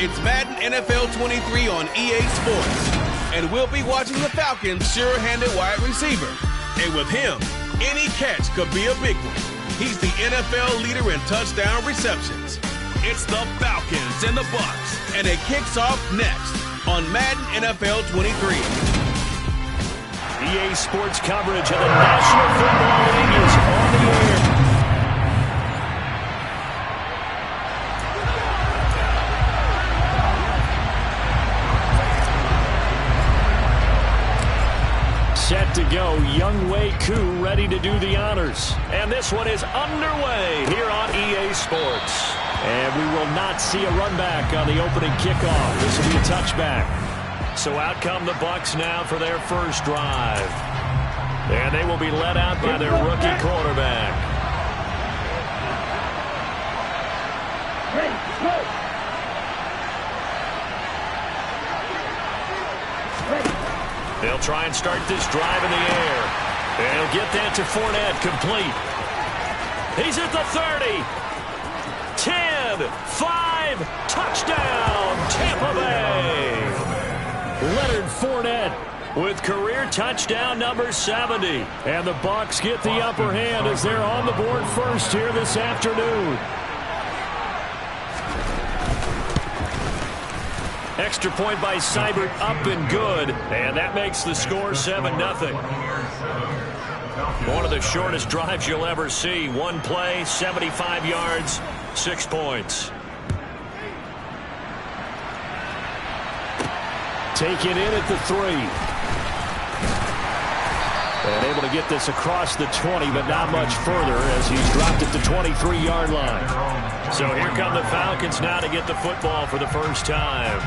It's Madden NFL 23 on EA Sports. And we'll be watching the Falcons' sure-handed wide receiver. And with him, any catch could be a big one. He's the NFL leader in touchdown receptions. It's the Falcons and the Bucks. And it kicks off next on Madden NFL 23. EA Sports coverage of the National Football League is on the air. Set to go, Young Wei Koo ready to do the honors. And this one is underway here on EA Sports. And we will not see a run back on the opening kickoff. This will be a touchback. So out come the Bucks now for their first drive. And they will be led out by their rookie quarterback. They'll try and start this drive in the air. And he'll get that to Fournette, complete. He's at the 30. 10, 5, touchdown, Tampa Bay. Leonard Fournette with career touchdown number 70. And the Bucs get the upper hand as they're on the board first here this afternoon. Extra point by Seibert, up and good. And that makes the score 7-0. One of the shortest drives you'll ever see. One play, 75 yards, 6 points. Take it in at the 3. And able to get this across the 20, but not much further as he's dropped at the 23-yard line. So here come the Falcons now to get the football for the first time.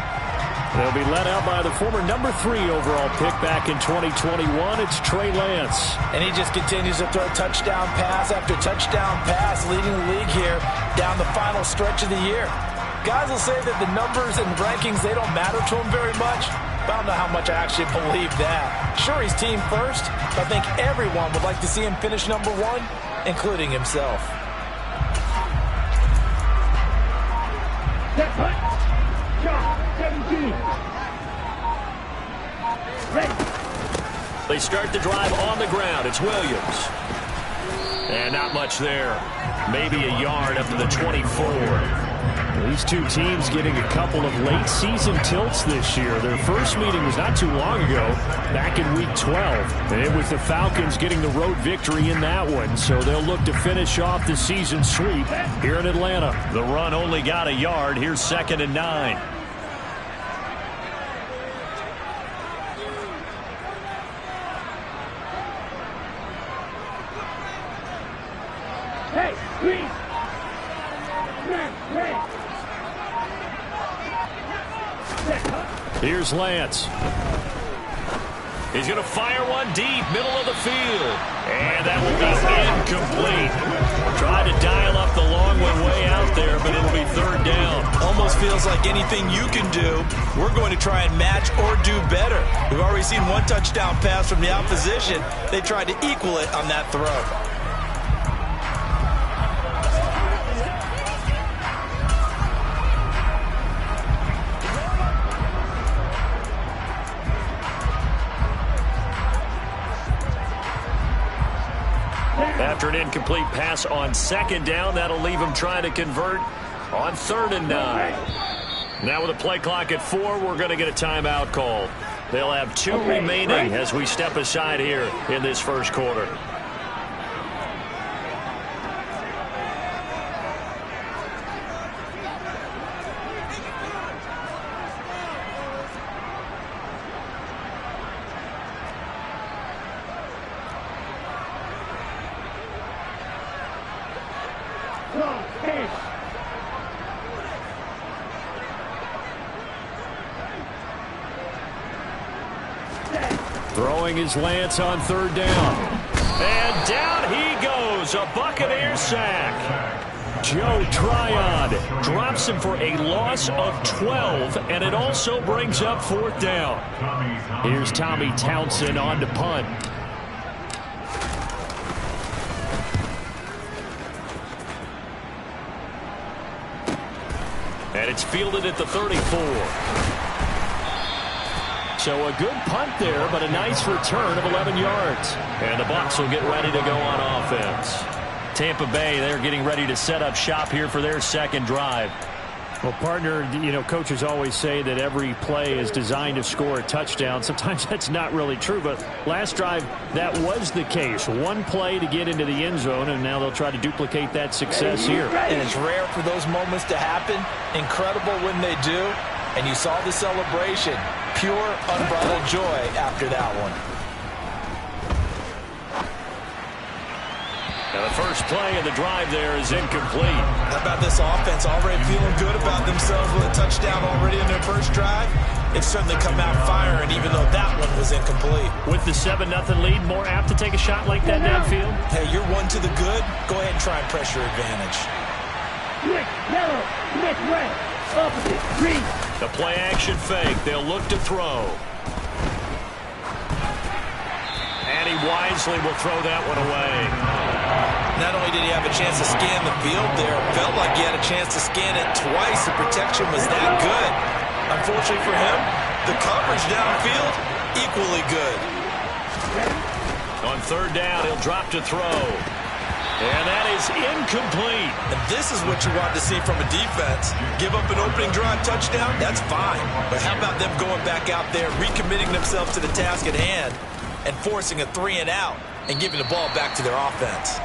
They'll be led out by the former number 3 overall pick back in 2021. It's Trey Lance. And he just continues to throw touchdown pass after touchdown pass, leading the league here down the final stretch of the year. Guys will say that the numbers and rankings, they don't matter to him very much. But I don't know how much I actually believe that. Sure, he's team first, but I think everyone would like to see him finish number 1, including himself. They start the drive on the ground. It's Williams. And not much there. Maybe a yard up to the 24. These two teams getting a couple of late season tilts this year. Their first meeting was not too long ago, back in week 12. And it was the Falcons getting the road victory in that one. So they'll look to finish off the season sweep here in Atlanta. The run only got a yard. Here's 2nd and 9. Here's Lance. He's going to fire one deep, middle of the field. And that will be incomplete. Try to dial up the long one way out there, but it'll be 3rd down. Almost feels like anything you can do, we're going to try and match or do better. We've already seen one touchdown pass from the opposition. They tried to equal it on that throw. After an incomplete pass on 2nd down, that'll leave him trying to convert on 3rd and 9. Now with a play clock at 4, we're going to get a timeout call. They'll have 2 remaining as we step aside here in this first quarter. Throwing his Lance on 3rd down. And down he goes. A Buccaneer sack. Joe Tryon drops him for a loss of 12, and it also brings up 4th down. Here's Tommy Townsend on to punt. And it It's fielded at the 34. So a good punt there, but a nice return of 11 yards. And the Bucs will get ready to go on offense. Tampa Bay, they're getting ready to set up shop here for their second drive. Well, partner, you know, coaches always say that every play is designed to score a touchdown. Sometimes that's not really true, but last drive, that was the case. One play to get into the end zone, and now they'll try to duplicate that success here. And it's rare for those moments to happen. Incredible when they do. And you saw the celebration. Pure, unbridled joy after that one. And the first play of the drive there is incomplete. How about this offense already feeling good about themselves with a touchdown already in their first drive? It's certainly come out firing, even though that one was incomplete. With the 7-0 lead, more apt to take a shot like that downfield? Hey, you're one to the good. Go ahead and try and press your advantage. Switch, yellow, switch, red, opposite, green. The play action fake. They'll look to throw. And he wisely will throw that one away. Not only did he have a chance to scan the field there, felt like he had a chance to scan it twice. The protection was that good. Unfortunately for him, the coverage downfield, equally good. On third down, he'll drop to throw. And that is incomplete. And this is what you want to see from a defense. Give up an opening drive touchdown, that's fine. But how about them going back out there, recommitting themselves to the task at hand, and forcing a 3-and-out and giving the ball back to their offense.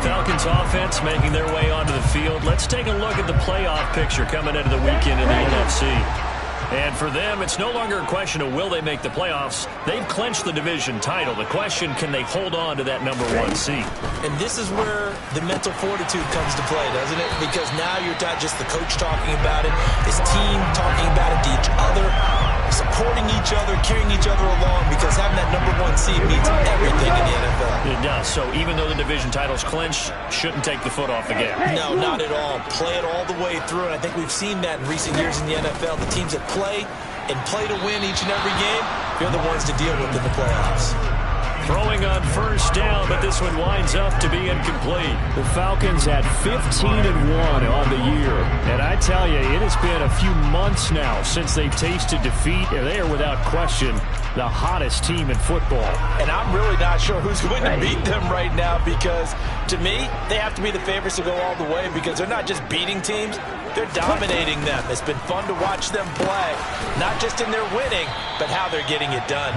Falcons offense making their way onto the field. Let's take a look at the playoff picture coming into the weekend in the NFC. And for them, it's no longer a question of will they make the playoffs. They've clinched the division title. The question, can they hold on to that #1 seed? And this is where the mental fortitude comes to play, doesn't it? Because now you're not just the coach talking about it, his team talking about it to each other, supporting each other, carrying each other along, because having that #1 seed means everything in the NFL. It does. So even though the division title's clinched, shouldn't take the foot off the gas. No, not at all. Play it all the way through, and I think we've seen that in recent years in the NFL. The teams that play and play to win each and every game, they're the ones to deal with in the playoffs. Throwing on first down, but this one winds up to be incomplete. The Falcons at 15-1 on the year. And I tell you, it has been a few months now since they've tasted defeat, and they are without question the hottest team in football. And I'm really not sure who's going to beat them right now, because to me, they have to be the favorites to go all the way, because they're not just beating teams, they're dominating them. It's been fun to watch them play, not just in their winning, but how they're getting it done.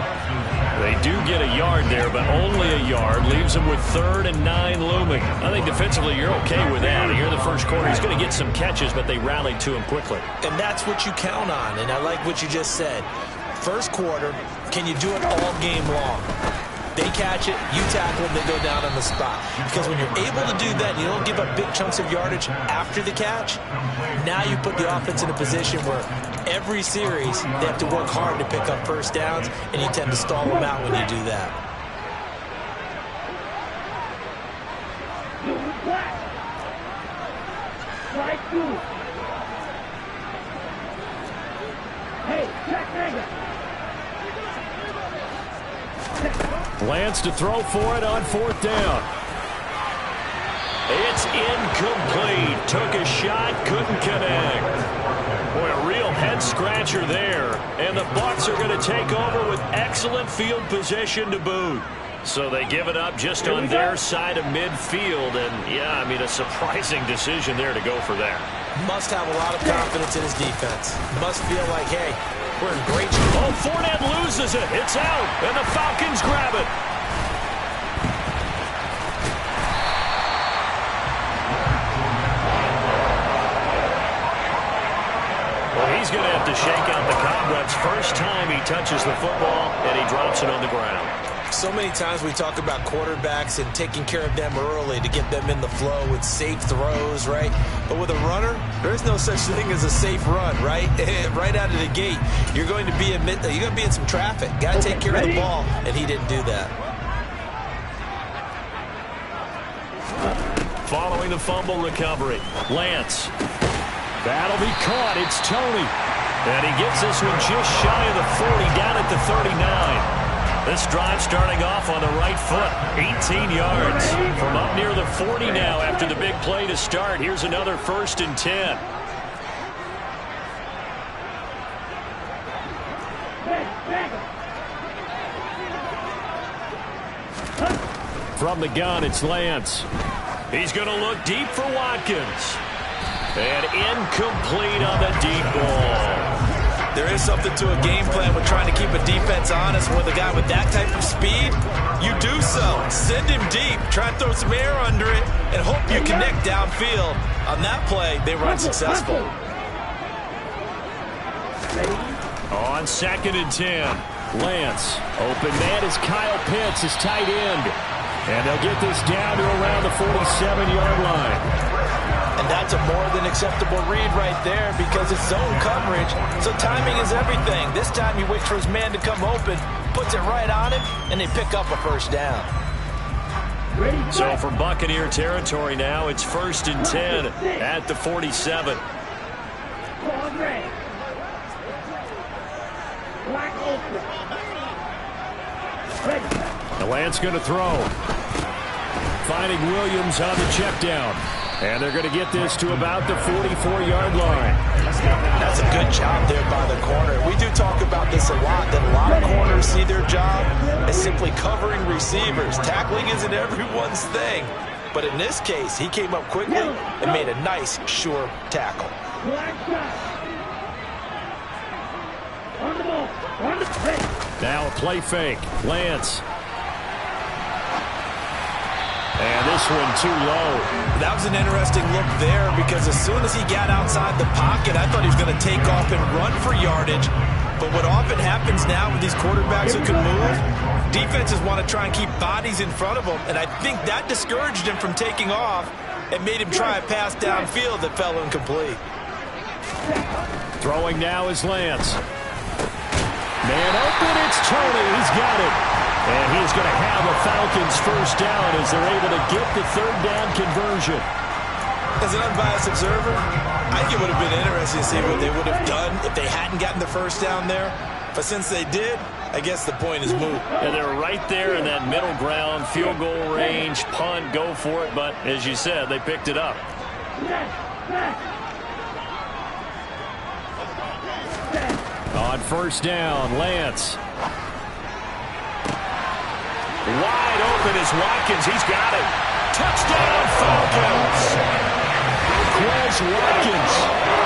They do get a yard there, but only a yard. Leaves them with 3rd and 9 looming. I think defensively you're okay with that. Here in the first quarter, he's going to get some catches, but they rallied to him quickly. And that's what you count on, and I like what you just said. First quarter, can you do it all game long? They catch it, you tackle them, they go down on the spot. Because when you're able to do that, you don't give up big chunks of yardage after the catch, now you put the offense in a position where every series they have to work hard to pick up first downs, and you tend to stall them out when you do that. Strike 2. Hey, check nigga. Lance to throw for it on 4th down. It's incomplete. Took a shot, couldn't connect. Boy, a real head-scratcher there. And the Bucs are going to take over with excellent field position to boot. So they give it up just on their side of midfield. And, yeah, I mean, a surprising decision there to go for that. Must have a lot of confidence in his defense. Must feel like, hey, we're in great shape. Oh, Fournette loses it. It's out, and the Falcons grab it. Well, he's going to have to shake out the cobwebs. First time he touches the football, and he drops it on the ground. So many times we talk about quarterbacks and taking care of them early to get them in the flow with safe throws, right? But with a runner, there's no such thing as a safe run, right? Right out of the gate, you're going to be in some traffic. Got to take care of the ball, and he didn't do that. Following the fumble recovery, Lance. That'll be caught. It's Tony. And he gets this one just shy of the 40, down at the 39. This drive starting off on the right foot. 18 yards from up near the 40 now after the big play to start. Here's another 1st and 10. From the gun, it's Lance. He's going to look deep for Watkins. And incomplete on the deep ball. There is something to a game plan with trying to keep a defense honest. With a guy with that type of speed, you do so. Send him deep, try and throw some air under it, and hope you connect downfield. On that play, they were unsuccessful. On 2nd and 10. Lance. Open man is Kyle Pitts, his tight end. And they'll get this down to around the 47-yard line. And that's a more than acceptable read right there because it's zone coverage, so timing is everything. This time he waits for his man to come open, puts it right on him, and they pick up a 1st down. So for Buccaneer territory now, it's 1st and 10 at the 47. The Lance going to throw. Finding Williams on the check down. And they're going to get this to about the 44-yard line. That's a good job there by the corner. We do talk about this a lot, that a lot of corners see their job as simply covering receivers. Tackling isn't everyone's thing. But in this case, he came up quickly and made a nice, sure tackle. Now a play fake. Lance. And this one too low. That was an interesting look there because as soon as he got outside the pocket, I thought he was going to take off and run for yardage. But what often happens now with these quarterbacks who can move, defenses want to try and keep bodies in front of them. And I think that discouraged him from taking off and made him try a pass downfield that fell incomplete. Throwing now is Lance. Man open, it's Tony. He's got it. And he's going to have a Falcons 1st down as they're able to get the 3rd down conversion. As an unbiased observer, I think it would have been interesting to see what they would have done if they hadn't gotten the 1st down there. But since they did, I guess the point is moot. And they're right there in that middle ground, field goal range, punt, go for it. But as you said, they picked it up. On 1st down, Lance. Wide open is Watkins. He's got it. Touchdown, Falcons. Quez Watkins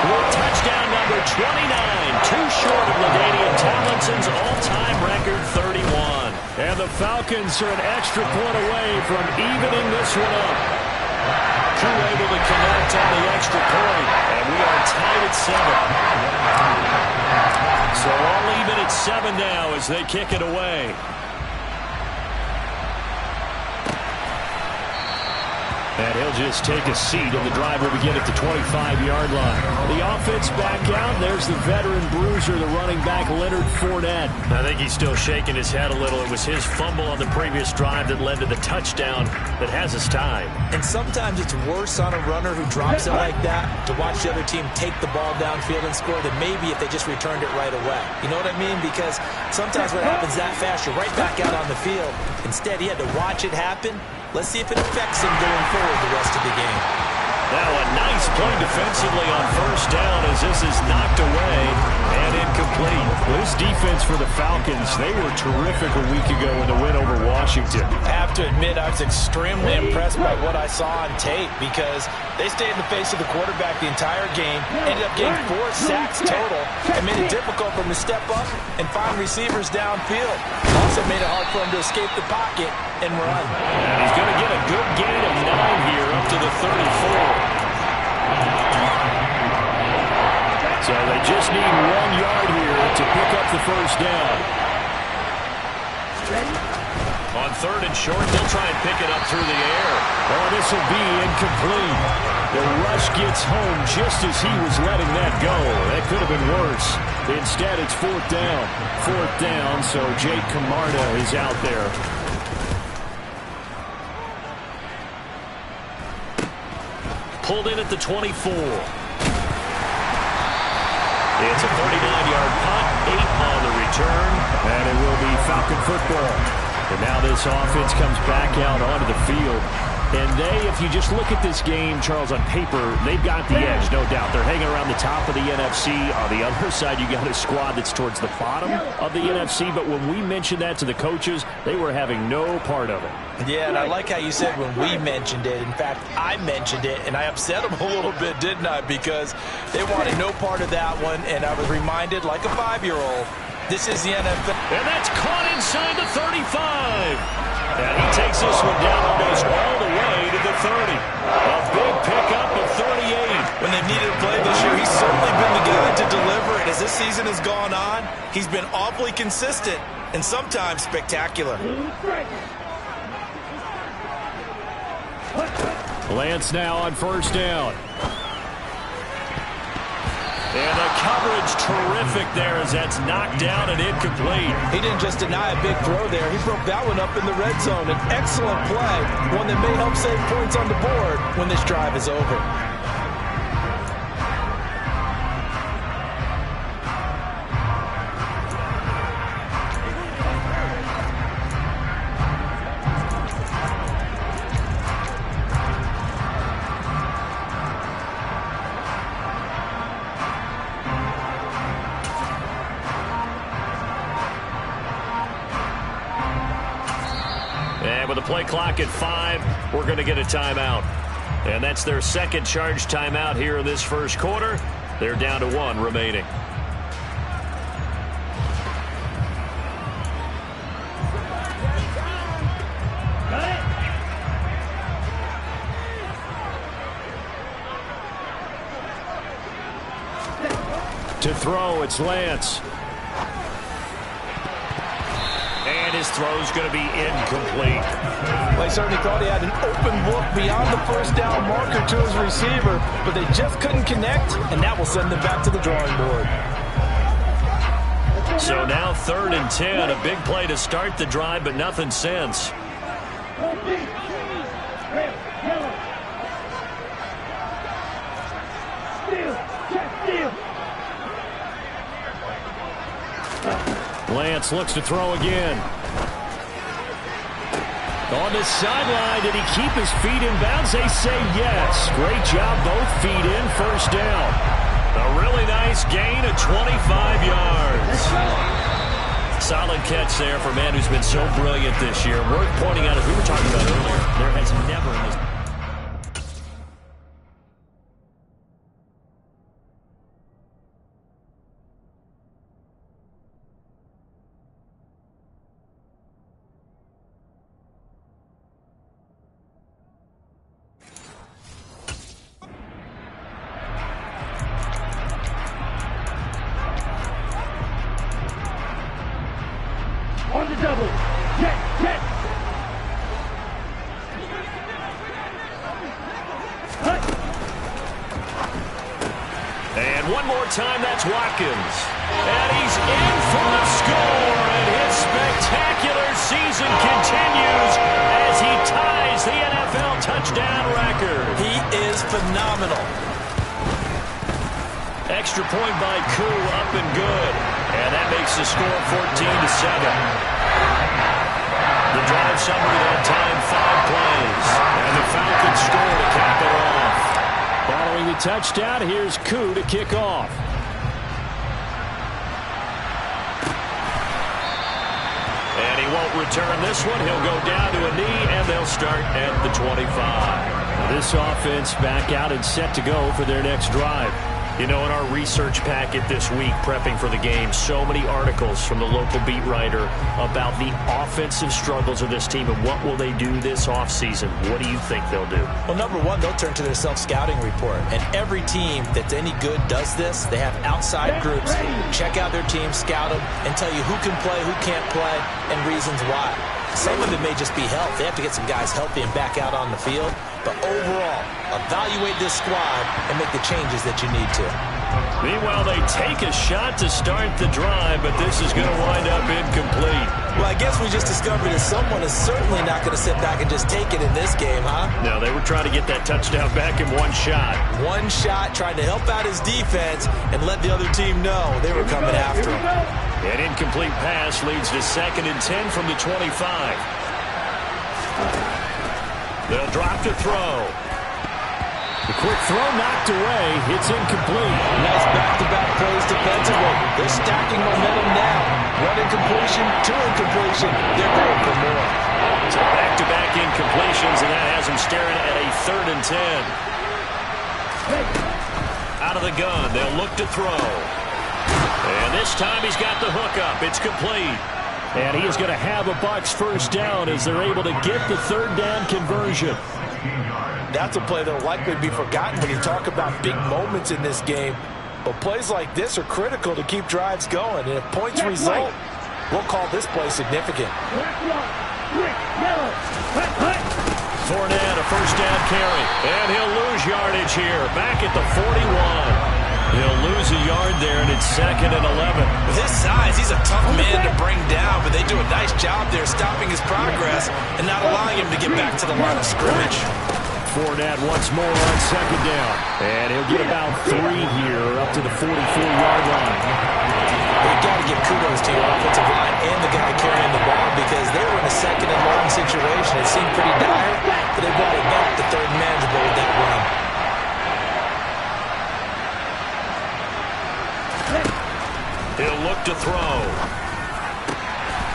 with touchdown number 29. Too short of LaDainian Tomlinson's all-time record, 31. And the Falcons are an extra point away from evening this one up. Crew able to connect on the extra point. And we are tied at 7. So all even at 7 now as they kick it away. And he'll just take a seat, and the drive will begin at the 25-yard line. The offense back out. There's the veteran bruiser, the running back, Leonard Fournette. I think he's still shaking his head a little. It was his fumble on the previous drive that led to the touchdown that has us tied. And sometimes it's worse on a runner who drops it like that to watch the other team take the ball downfield and score than maybe if they just returned it right away. You know what I mean? Because sometimes what happens that fast, you're right back out on the field. Instead, he had to watch it happen. Let's see if it affects him going forward the rest of the game. Now a nice play defensively on 1st down as this is knocked away and incomplete. Well, this defense for the Falcons, they were terrific a week ago in the win over Washington. I have to admit, I was extremely impressed by what I saw on tape because they stayed in the face of the quarterback the entire game, ended up getting 4 sacks total, and made it difficult for him to step up and find receivers downfield. Also made it hard for him to escape the pocket and run. And he's going to get a good gain of 9 here up to the 34. So they just need 1 yard here to pick up the 1st down. On 3rd and short, they'll try and pick it up through the air. Oh, this will be incomplete. The rush gets home just as he was letting that go. That could have been worse. Instead, it's 4th down. 4th down, so Jake Camarda is out there. Pulled in at the 24. It's a 39-yard punt, 8 on the return. return, and it will be Falcon football. And now this offense comes back out onto the field. And if you just look at this game, Charles, on paper, they've got the edge, no doubt. They're hanging around the top of the NFC. On the other side, you got a squad that's towards the bottom of the NFC. But when we mentioned that to the coaches, they were having no part of it. Yeah, and I like how you said when we mentioned it. In fact, I mentioned it, and I upset them a little bit, didn't I? Because they wanted no part of that one, and I was reminded, like a 5-year-old, this is the NFL. And that's caught inside the 35. And he takes this one down almost all the way to the 30. A big pickup of 38. When they've needed a play this year, he's certainly been the guy to deliver it. As this season has gone on, he's been awfully consistent and sometimes spectacular. Lance now on first down. And the coverage terrific there as that's knocked down and incomplete. He didn't just deny a big throw there. He broke that one up in the red zone. An excellent play, one that may help save points on the board when this drive is over. And with the play clock at 5, we're going to get a timeout. And that's their second charge timeout here in this first quarter. They're down to 1 remaining. To throw, it's Lance. And his throw's going to be incomplete. Well, he certainly thought he had an open look beyond the first down marker to his receiver, but they just couldn't connect, and that will send them back to the drawing board. So now 3rd and 10, a big play to start the drive, but nothing since. Lance looks to throw again. On the sideline, did he keep his feet in bounds? They say yes. Great job, both feet in, first down. A really nice gain of 25 yards. Solid catch there for a man who's been so brilliant this year. Worth pointing out, as we were talking about earlier, there has never in this... On the double. Check, check. And one more time, that's Watkins. And he's in for the score, and his spectacular season continues as he ties the NFL touchdown record. He is phenomenal. Extra point by Koo, up and good. And that makes the score 14-7. The drive summary that time, 5 plays. And the Falcons score to cap it off. Following the touchdown, here's Koo to kick off. And he won't return this one. He'll go down to a knee, and they'll start at the 25. This offense back out and set to go for their next drive. You know, in our research packet this week, prepping for the game, so many articles from the local beat writer about the offensive struggles of this team and what will they do this offseason. What do you think they'll do? Well, number one, they'll turn to their self-scouting report. And every team that's any good does this. They have outside groups. Check out their team, scout them, and tell you who can play, who can't play, and reasons why. Some of it may just be health. They have to get some guys healthy and back out on the field. But overall, evaluate this squad and make the changes that you need to. Meanwhile, they take a shot to start the drive, but this is going to wind up incomplete. Well, I guess we just discovered that someone is certainly not going to sit back and just take it in this game, huh? No, they were trying to get that touchdown back in one shot. One shot, trying to help out his defense and let the other team know they were coming after him. An incomplete pass leads to 2nd and 10 from the 25. They'll drop to throw. The quick throw knocked away. It's incomplete. Nice back-to-back plays defensively. They're stacking momentum now. 1 incompletion, 2 incompletion. They're going for more. So back-to-back incompletions, and that has them staring at a 3rd and 10. Out of the gun, they'll look to throw. And this time he's got the hook up. It's complete. And he is going to have a Bucs first down as they're able to get the 3rd down conversion. That's a play that will likely be forgotten when you talk about big moments in this game. But plays like this are critical to keep drives going. And if points result, we'll call this play significant. Fournette, a first down carry. And he'll lose yardage here. Back at the 41. He'll lose a yard there, and it's 2nd and 11. With his size, he's a tough man to bring down, but they do a nice job there stopping his progress and not allowing him to get back to the line of scrimmage. Fournette once more on 2nd down. And he'll get about 3 here up to the 44-yard line. You've got to give kudos to your offensive line and the guy carrying the ball because they were in a 2nd and long situation. It seemed pretty dire, but they brought it back to 3rd manageable with that run. He'll look to throw.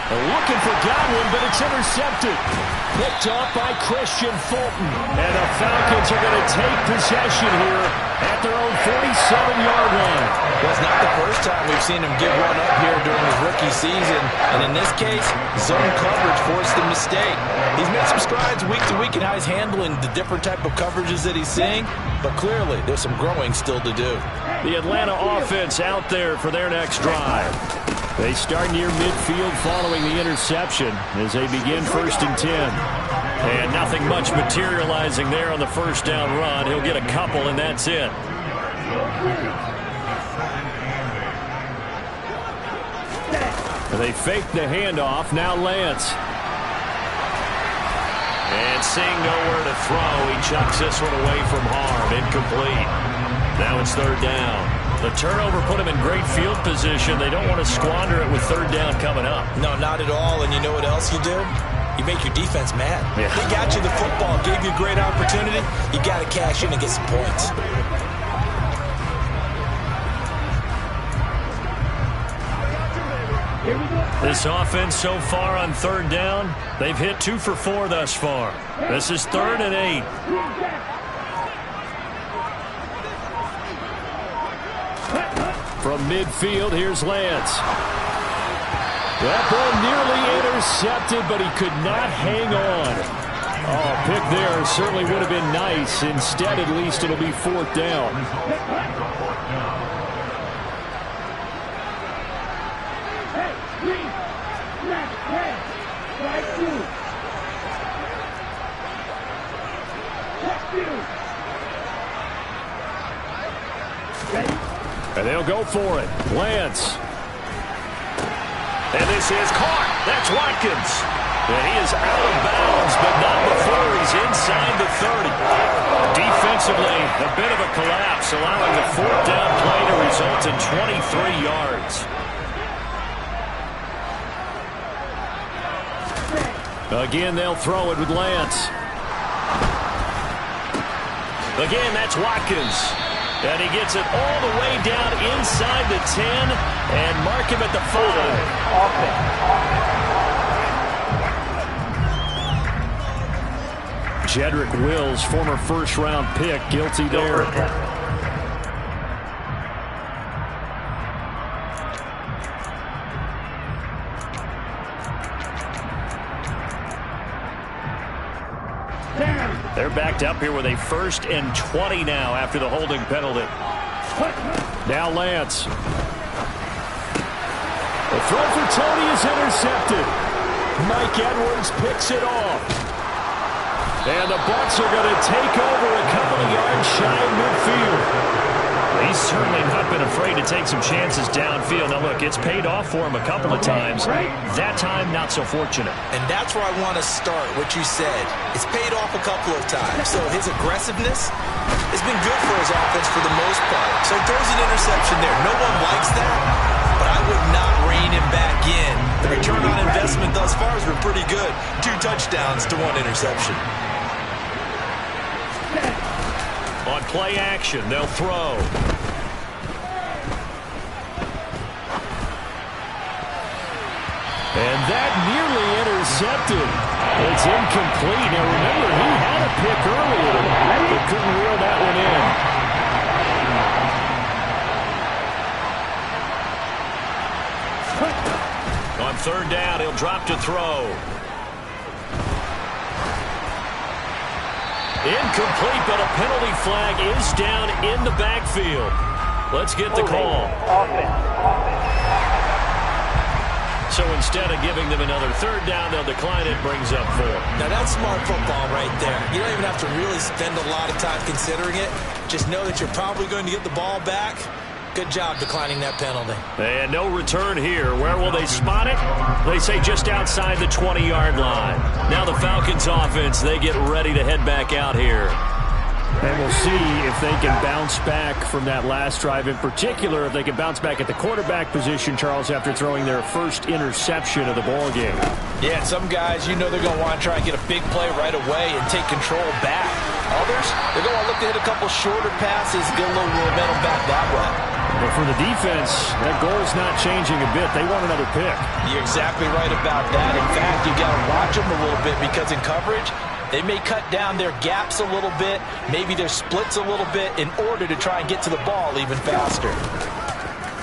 Looking for Godwin, but it's intercepted. Picked off by Christian Fulton. And the Falcons are going to take possession here at their own 47-yard line. Well, it's not the first time we've seen him give one up here during his rookie season. And in this case, zone coverage forced the mistake. He's made some strides week to week in how he's handling the different type of coverages that he's seeing. But clearly, there's some growing still to do. The Atlanta offense out there for their next drive. They start near midfield following the interception as they begin 1st and 10. And nothing much materializing there on the first down run. He'll get a couple, and that's it. They fake the handoff. Now Lance. And seeing nowhere to throw, he chucks this one away from harm. Incomplete. Now it's 3rd down. The turnover put him in great field position. They don't want to squander it with 3rd down coming up. No, not at all. And you know what else you do? You make your defense mad. Yeah. They got you the football, gave you a great opportunity. You got to cash in and get some points. This offense so far on 3rd down, they've hit 2 for 4 thus far. This is 3rd and 8. From midfield, here's Lance. That ball nearly intercepted, but he could not hang on. Oh, pick there certainly would have been nice. Instead, at least, it'll be 4th down. And they'll go for it. Lance. And this is caught. That's Watkins. And he is out of bounds, but not before he's inside the 30. Defensively, a bit of a collapse, allowing the 4th down play to result in 23 yards. Again, they'll throw it with Lance. Again, that's Watkins. And he gets it all the way down inside the 10 and mark him at the 5. Jedrick Wills, former first-round pick, guilty there. They're backed up here with a 1st and 20 now after the holding penalty. Now Lance. The throw for Tony is intercepted. Mike Edwards picks it off. And the Bucs are going to take over a couple of yards shy of midfield. He's certainly not been afraid to take some chances downfield. Now, look, it's paid off for him a couple of times. That time, not so fortunate. And that's where I want to start, what you said. It's paid off a couple of times. So his aggressiveness has been good for his offense for the most part. So he throws an interception there. No one likes that, but I would not rein him been pretty good. 2 touchdowns to 1 interception. On play action, they'll throw. And that nearly intercepted. It's incomplete. Now remember, he had a pick earlier, but couldn't reel that one in. On 3rd down, he'll drop to throw. Incomplete, but a penalty flag is down in the backfield. Let's get the call. So instead of giving them another 3rd down, they'll decline it. Brings up 4. Now that's smart football right there. You don't even have to really spend a lot of time considering it. Just know that you're probably going to get the ball back. Good job declining that penalty. And no return here. Where will they spot it? They say just outside the 20-yard line. Now the Falcons offense, they get ready to head back out here. And we'll see if they can bounce back from that last drive. In particular, if they can bounce back at the quarterback position, Charles, after throwing their first interception of the ball game. Yeah, some guys, you know they're going to want to try and get a big play right away and take control back. Others, they're going to look to hit a couple shorter passes, get a little momentum back that way. But for the defense, that goal is not changing a bit. They want another pick. You're exactly right about that. In fact, you got to watch them a little bit because in coverage, they may cut down their gaps a little bit, maybe their splits a little bit in order to try and get to the ball even faster.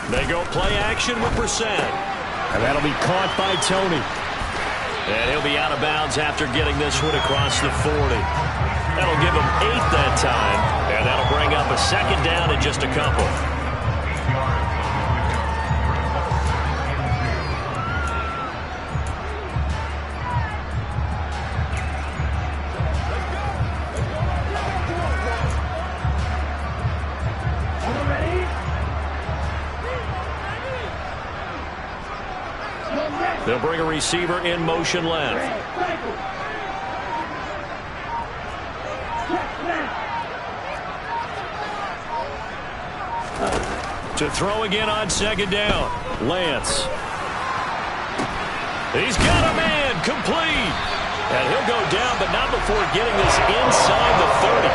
They go play action with Brissett. And that'll be caught by Tony. And he'll be out of bounds after getting this one across the 40. That'll give him 8 that time, and that'll bring up a 2nd down in just a couple. They'll bring a receiver in motion left. To throw again on 2nd down. Lance. He's got a man complete. And he'll go down, but not before getting this inside the 30.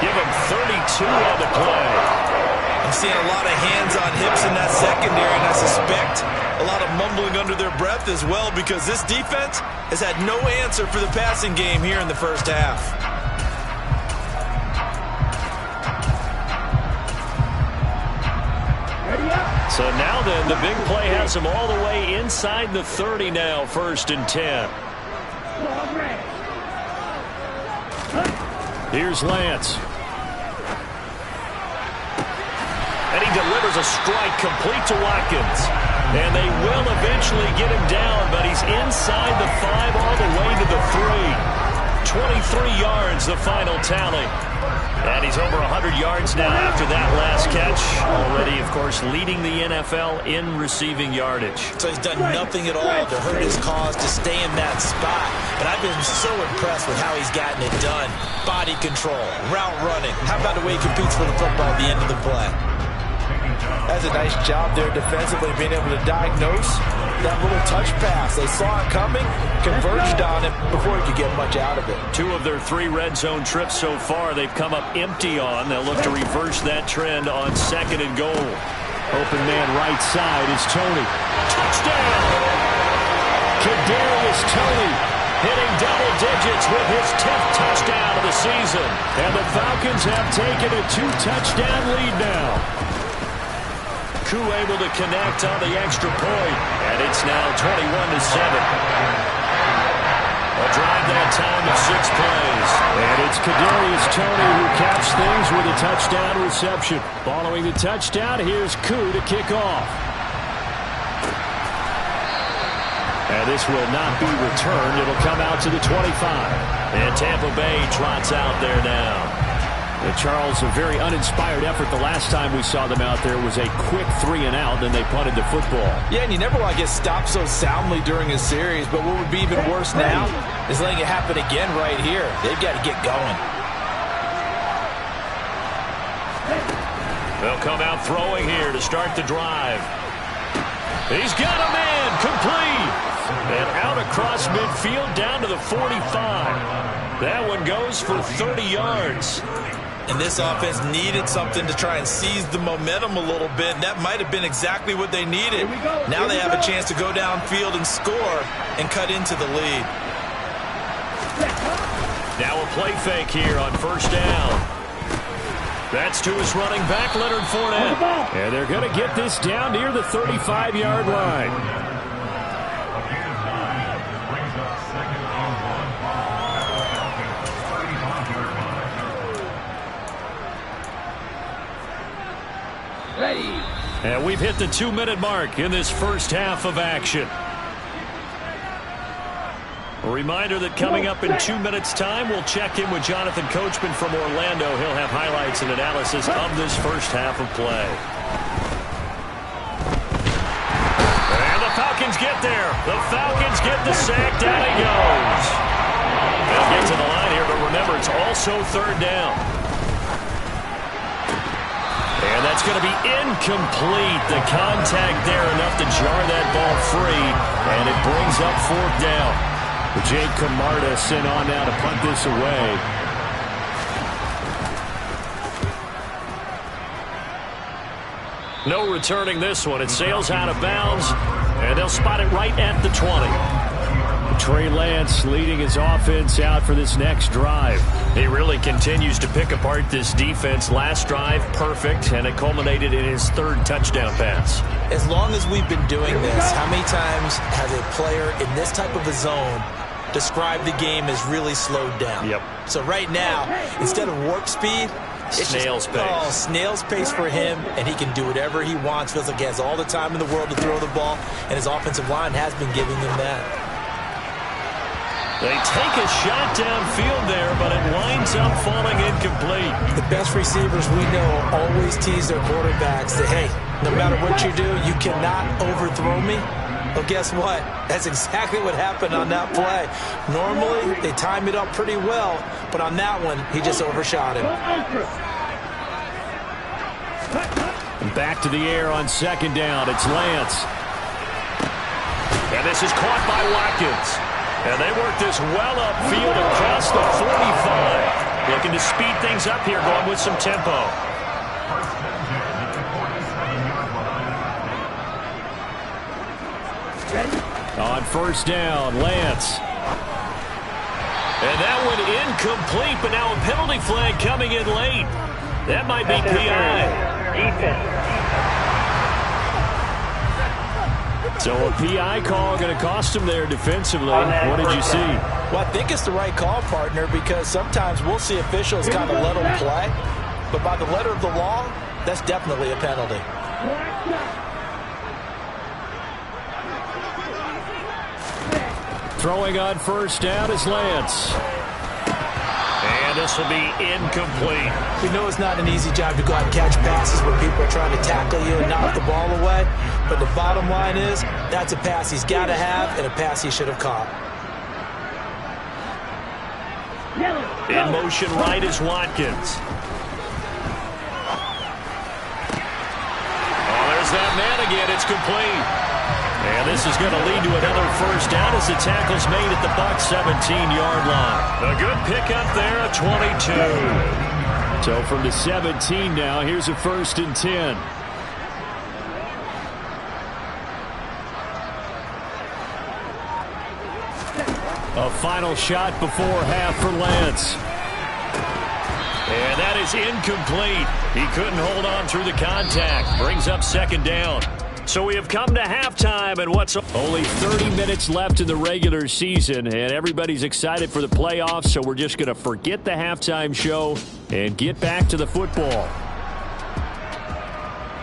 Give him 32 on the play. I'm seeing a lot of hands on hips in that secondary, and I suspect a lot of mumbling under their breath as well because this defense has had no answer for the passing game here in the first half. So now then, the big play has him all the way inside the 30 now, 1st and 10. Here's Lance. And he delivers a strike complete to Watkins. And they will eventually get him down, but he's inside the 5 all the way to the 3. 23 yards, the final tally. And he's over 100 yards now after that last catch. Already, of course, leading the NFL in receiving yardage. So he's done nothing at all to hurt his cause to stay in that spot. But I've been so impressed with how he's gotten it done. Body control, route running. How about the way he competes for the football at the end of the play? That's a nice job there defensively, being able to diagnose that little touch pass. They saw it coming, converged on it before he could get much out of it. 2 of their 3 red zone trips so far they've come up empty on. They'll look to reverse that trend on 2nd and goal. Open man right side is Tony. Touchdown! Kadarius Toney hitting double digits with his 10th touchdown of the season. And the Falcons have taken a 2-touchdown lead now. Koo able to connect on the extra point, and it's now 21-7. A drive that time of 6 plays. And it's Kadarius Toney who caps things with a touchdown reception. Following the touchdown, here's Koo to kick off. And this will not be returned. It'll come out to the 25. And Tampa Bay trots out there now. Charles, a very uninspired effort the last time we saw them out there was a quick 3-and-out, then they punted the football. Yeah, and you never want to get stopped so soundly during a series, but what would be even worse now is letting it happen again right here. They've got to get going. They'll come out throwing here to start the drive. He's got a man complete. And out across midfield down to the 45. That one goes for 30 yards. And this offense needed something to try and seize the momentum a little bit. And that might have been exactly what they needed. Now they have a chance to go downfield and score and cut into the lead. Now a play fake here on first down. That's to his running back, Leonard Fournette. And they're going to get this down near the 35-yard line. And we've hit the 2-minute mark in this first half of action. A reminder that coming up in 2 minutes' time, we'll check in with Jonathan Coachman from Orlando. He'll have highlights and analysis of this first half of play. And the Falcons get there. The Falcons get the sack. Down he goes. They'll get to the line here, but remember, it's also third down. And that's going to be incomplete. The contact there enough to jar that ball free. And it brings up fourth down. Jake Camarda sent on now to punt this away. No returning this one. It sails out of bounds. And they'll spot it right at the 20. Trey Lance leading his offense out for this next drive. He really continues to pick apart this defense. Last drive, perfect, and it culminated in his third touchdown pass. As long as we've been doing this, how many times has a player in this type of a zone described the game as really slowed down? Yep. So right now, instead of warp speed, it's snail's pace. Oh, snail's pace for him, and he can do whatever he wants. Feels like he has all the time in the world to throw the ball, and his offensive line has been giving him that. They take a shot downfield there, but it winds up falling incomplete. The best receivers we know always tease their quarterbacks that, hey, no matter what you do, you cannot overthrow me. Well, guess what? That's exactly what happened on that play. Normally, they time it up pretty well, but on that one, he just overshot him. Back to the air on second down. It's Lance. And this is caught by Watkins. And they work this well upfield across the 45. Looking to speed things up here, going with some tempo. On first down, Lance. And that one incomplete, but now a penalty flag coming in late. That might be PI. Defense. So a PI call going to cost him there defensively. What did you see? Well, I think it's the right call, partner, because sometimes we'll see officials kind of let them play. But by the letter of the law, that's definitely a penalty. Throwing on first down is Lance. And this will be incomplete. We know it's not an easy job to go out and catch passes where people are trying to tackle you and knock the ball away. But the bottom line is, that's a pass he's got to have and a pass he should have caught. In motion right is Watkins. Oh, there's that man again. It's complete. And this is going to lead to another first down as the tackle's made at the Bucs 17-yard line. A good pickup there, a 22. So from the 17 now, here's a 1st and 10. A final shot before half for Lance. And that is incomplete. He couldn't hold on through the contact. Brings up second down. So we have come to halftime, and what's only 30 minutes left in the regular season, and everybody's excited for the playoffs, so we're just going to forget the halftime show and get back to the football.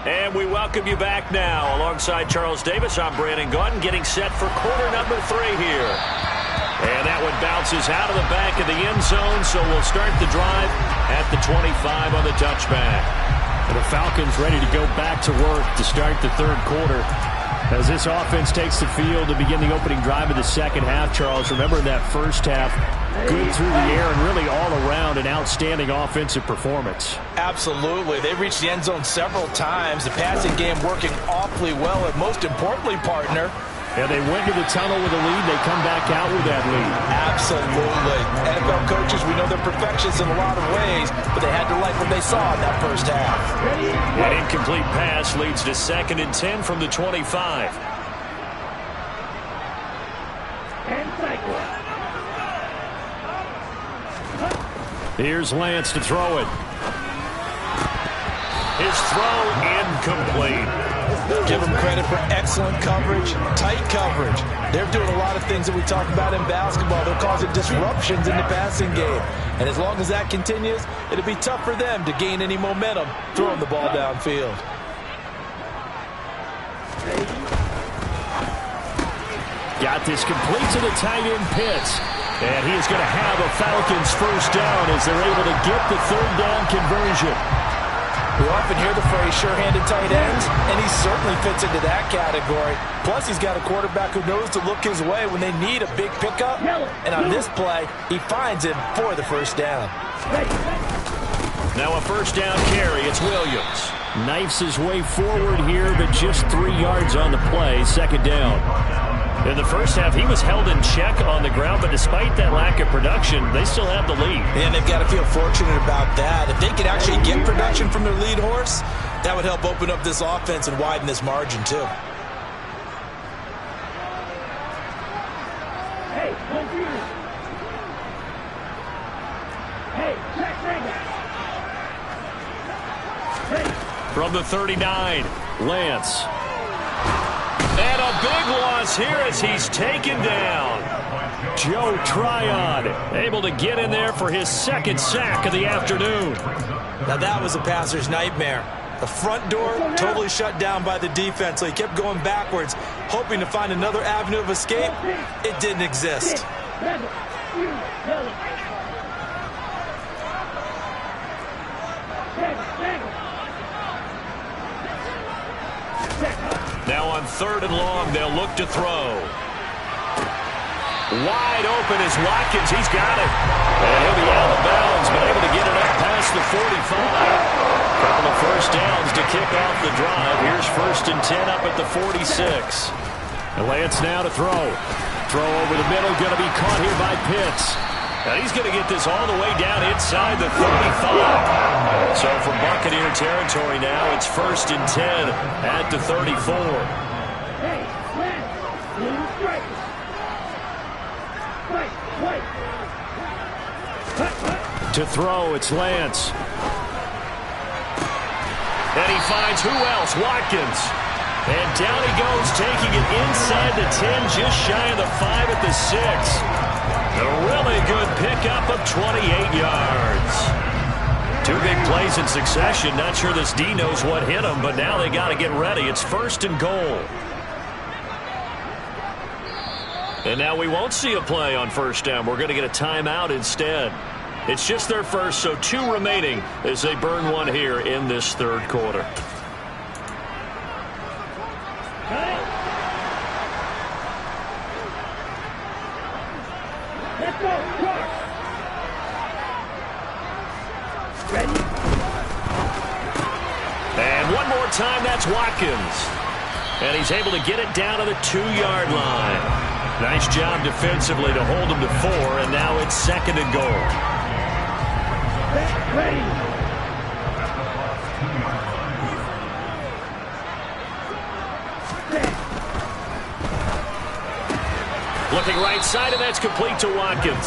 And we welcome you back now. Alongside Charles Davis, I'm Brandon Gaudin, getting set for quarter number 3 here. And that one bounces out of the back of the end zone, so we'll start the drive at the 25 on the touchback. And the Falcons ready to go back to work to start the third quarter. As this offense takes the field to begin the opening drive of the second half, Charles, remember in that first half, good through the air and really all around an outstanding offensive performance. Absolutely. They reached the end zone several times. The passing game working awfully well, and most importantly, partner, And they went to the tunnel with a lead. They come back out with that lead. Absolutely. NFL coaches, we know they're perfectionists in a lot of ways, but they had to like what they saw in that first half. An incomplete pass leads to 2nd and 10 from the 25. Here's Lance to throw it. His throw incomplete. Give them credit for excellent coverage, tight coverage. They're doing a lot of things that we talk about in basketball. They're causing disruptions in the passing game. And as long as that continues, it'll be tough for them to gain any momentum throwing the ball downfield. Got this complete to the tight end Pitts. And he is going to have a Falcons first down as they're able to get the 3rd down conversion. We often hear the phrase sure-handed tight ends, and he certainly fits into that category. Plus, he's got a quarterback who knows to look his way when they need a big pickup. And on this play, he finds him for the first down. Now a first down carry. It's Williams. Knifes his way forward here, but just 3 yards on the play. 2nd down. In the first half, he was held in check on the ground, but despite that lack of production, they still have the lead. And they've got to feel fortunate about that. If they could actually get production from their lead horse, that would help open up this offense and widen this margin, too. Hey, confused. Hey, check right. From the 39, Lance. and a big loss here as he's taken down. Joe Tryon able to get in there for his 2nd sack of the afternoon. Now that was a passer's nightmare. The front door totally shut down by the defense, so he kept going backwards, hoping to find another avenue of escape. It didn't exist. Now on 3rd and long, they'll look to throw. Wide open is Watkins. He's got it. And he'll be out of bounds, but able to get it up past the 45. Couple of first downs to kick off the drive. Here's 1st and 10 up at the 46. And Lance now to throw. Throw over the middle, going to be caught here by Pitts. And he's going to get this all the way down inside the 35. So from Buccaneer territory now, it's 1st and 10 at the 34. Hey, Lance, blue strike. Wait. To throw, it's Lance. And he finds who else? Watkins. And down he goes, taking it inside the 10, just shy of the 5 at the 6. A really good pickup of 28 yards. 2 big plays in succession. Not sure this D knows what hit him, but now they got to get ready. It's 1st and goal. And now we won't see a play on 1st down. We're going to get a timeout instead. It's just their first, so 2 remaining as they burn one here in this 3rd quarter. Let's go. Ready? And one more time, that's Watkins. And he's able to get it down to the 2-yard line. Nice job defensively to hold him to 4, and now it's 2nd and goal. Ready. Looking right side, and that's complete to Watkins.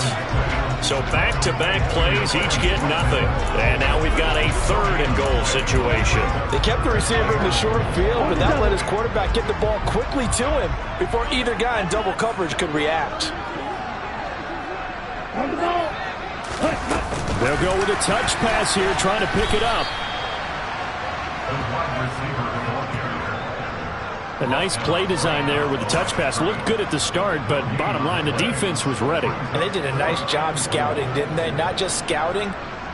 So back-to-back plays, each get nothing. And now we've got a 3rd and goal situation. They kept the receiver in the short field, but that let his quarterback get the ball quickly to him before either guy in double coverage could react. On the ball. They'll go with a touch pass here, trying to pick it up. A nice play design there with the touch pass. Looked good at the start, but bottom line, the defense was ready. And they did a nice job scouting, didn't they? Not just scouting,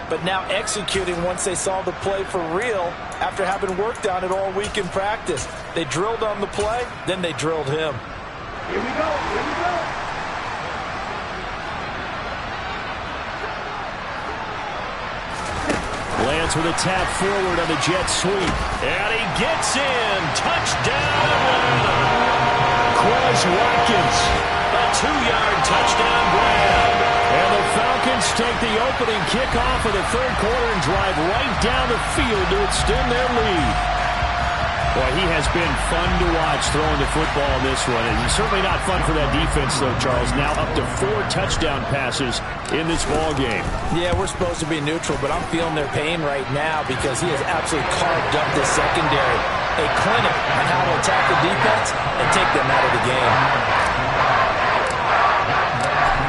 but now executing once they saw the play for real after having worked on it all week in practice. They drilled on the play, then they drilled him. Here we go. Lance with a tap forward on the jet sweep. And he gets in. Touchdown, Atlanta. is Watkins. A 2-yard touchdown grab. And the Falcons take the opening kickoff of the third quarter and drive right down the field to extend their lead. Boy, he has been fun to watch throwing the football in this one. And he's certainly not fun for that defense, though, Charles. Now up to 4 touchdown passes in this ball game. Yeah, we're supposed to be neutral, but I'm feeling their pain right now because he has absolutely carved up this secondary. A clinic on how to attack the defense and take them out of the game.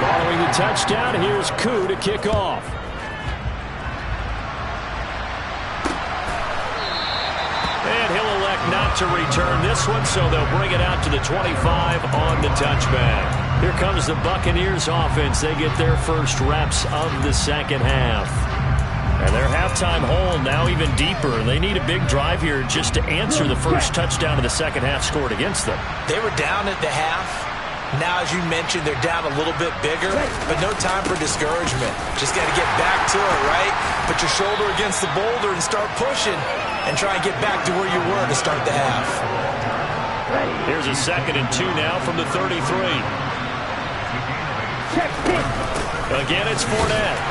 Following the touchdown, here's Koo to kick off. And he'll elect not to return this one, so they'll bring it out to the 25 on the touchback. Here comes the Buccaneers offense. They get their first reps of the second half. And their halftime hole now even deeper. They need a big drive here just to answer the first touchdown of the second half scored against them. They were down at the half. Now, as you mentioned, they're down a little bit bigger, but no time for discouragement. Just got to get back to it, right? Put your shoulder against the boulder and start pushing and try and get back to where you were to start the half. Here's a 2nd and 2 now from the 33. Again, it's Fournette.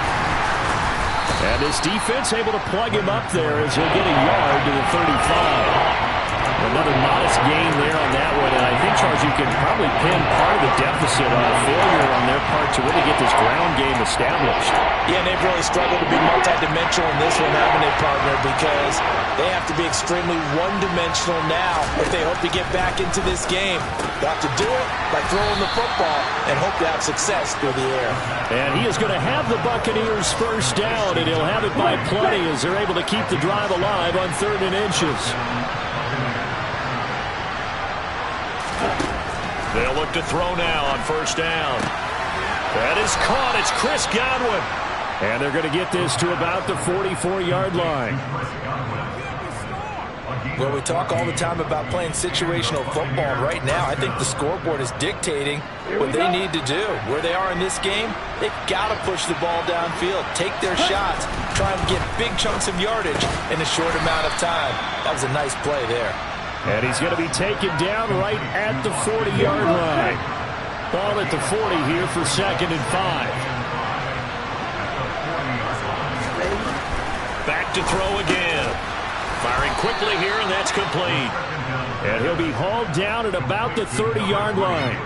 And this defense able to plug him up there as he'll get a yard to the 35. Another modest gain there on that one, and I think, Charles, you can probably pin part of the deficit on a failure on their part to really get this ground game established. Yeah, and they've really struggled to be multidimensional in this one, haven't they, partner? Because they have to be extremely one-dimensional now if they hope to get back into this game. They have to do it by throwing the football and hope to have success through the air. And he is going to have the Buccaneers first down, and he'll have it by plenty as they're able to keep the drive alive on 3rd and inches. They'll look to throw now on first down. That is caught. It's Chris Godwin. And they're going to get this to about the 44-yard line. Well, we talk all the time about playing situational football. Right now, I think the scoreboard is dictating what they need to do. Where they are in this game, they've got to push the ball downfield, take their shots, try and get big chunks of yardage in a short amount of time. That was a nice play there. And he's going to be taken down right at the 40-yard line. Ball at the 40 here for 2nd and 5. Back to throw again. Firing quickly here, and that's complete. And he'll be hauled down at about the 30-yard line.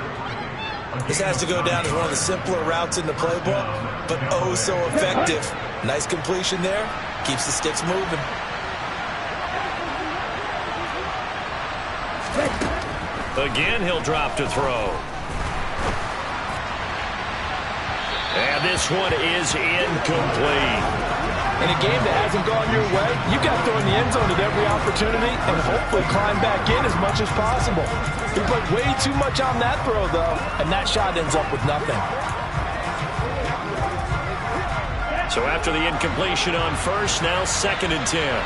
This has to go down as one of the simpler routes in the playbook, but oh so effective. Nice completion there. Keeps the sticks moving. Again, he'll drop to throw. And this one is incomplete. In a game that hasn't gone your way, you've got to throw in the end zone at every opportunity and hopefully climb back in as much as possible. He played way too much on that throw, though, and that shot ends up with nothing. So after the incompletion on first, now 2nd and 10.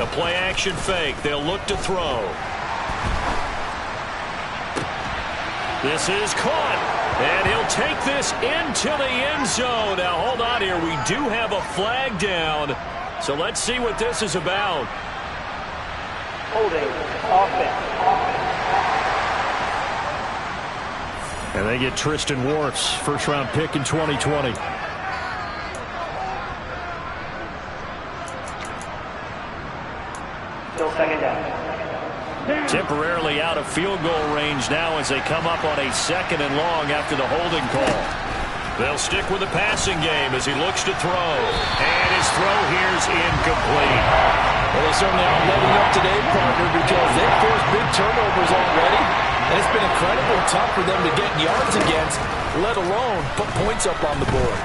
A play-action fake. They'll look to throw. This is caught. And he'll take this into the end zone. Now, hold on here. We do have a flag down. So let's see what this is about. Holding offense. And they get Tristan Wirfs, first-round pick in 2020. Still 2nd down. Temporarily out of field goal range now as they come up on a 2nd and long after the holding call. They'll stick with the passing game as he looks to throw. And his throw here's incomplete. Well, they certainly aren't letting up today, partner, because they've forced big turnovers already. And it's been incredibly tough for them to get yards against, let alone put points up on the board.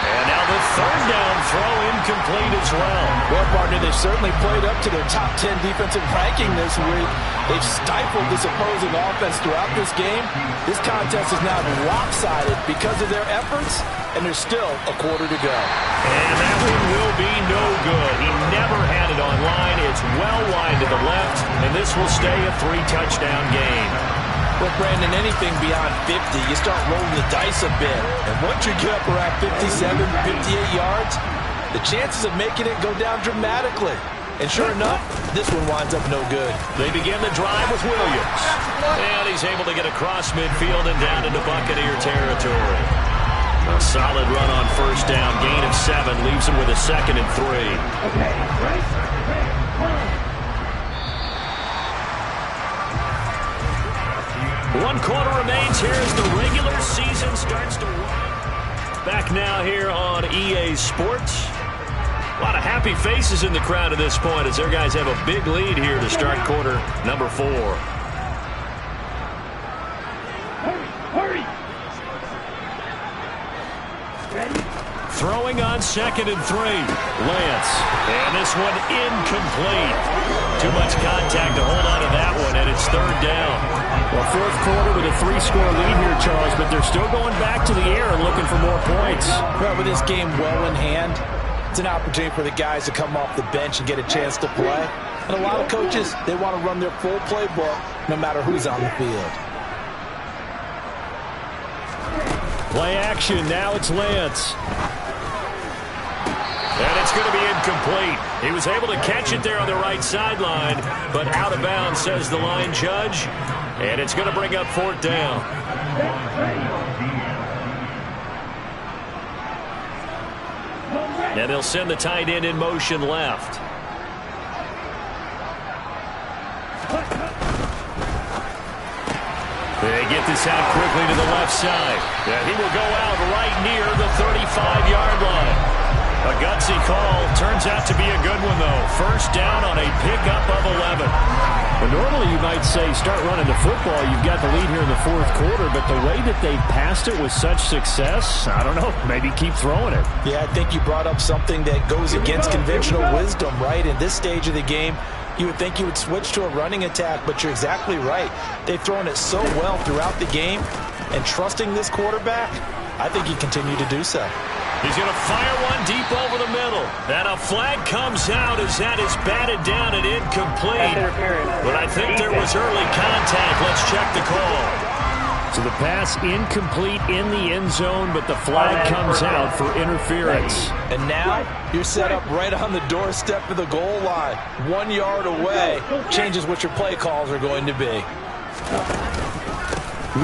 And now the 3rd down throw incomplete as well. Well, partner, they've certainly played up to their top 10 defensive ranking this week. They've stifled this opposing offense throughout this game. This contest is now lopsided because of their efforts, and there's still a quarter to go. And that one will be no good. He never had it on line. It's well wide to the left, and this will stay a 3-touchdown game. Well, Brandon, anything beyond 50, you start rolling the dice a bit. And once you get up around 57, 58 yards, the chances of making it go down dramatically. And sure enough, this one winds up no good. They begin the drive with Williams. And he's able to get across midfield and down into Buccaneer territory. A solid run on first down. Gain of 7 leaves him with a 2nd and 3. Okay, right? One quarter remains here as the regular season starts to wind. Back now here on EA Sports. A lot of happy faces in the crowd at this point as their guys have a big lead here to start quarter number 4. Hurry! Ready? Throwing on 2nd and 3. Lance. And this one incomplete. Too much contact to hold on to that one, and it's 3rd down. Well, 4th quarter with a 3-score lead here, Charles, but they're still going back to the air and looking for more points. Well, with this game well in hand, it's an opportunity for the guys to come off the bench and get a chance to play. And a lot of coaches, they want to run their full playbook no matter who's on the field. Play action. Now it's Lance. And it's going to be incomplete. He was able to catch it there on the right sideline, but out of bounds, says the line judge. And it's going to bring up 4th down. And they'll send the tight end in motion left. They get this out quickly to the left side. And he will go out right near the 35-yard line. A gutsy call. Turns out to be a good one, though. First down on a pickup of 11. Well, normally you might say start running the football. You've got the lead here in the 4th quarter, but the way that they passed it with such success, I don't know, maybe keep throwing it. Yeah, I think you brought up something that goes against conventional wisdom, right? In this stage of the game, you would think you would switch to a running attack, but you're exactly right. They've thrown it so well throughout the game, and trusting this quarterback, I think he continue to do so. He's going to fire one deep over the middle. And a flag comes out as that is batted down and incomplete. But I think there was early contact. Let's check the call. So the pass incomplete in the end zone, but the flag comes out for interference. And now you're set up right on the doorstep of the goal line. 1 yard away changes what your play calls are going to be.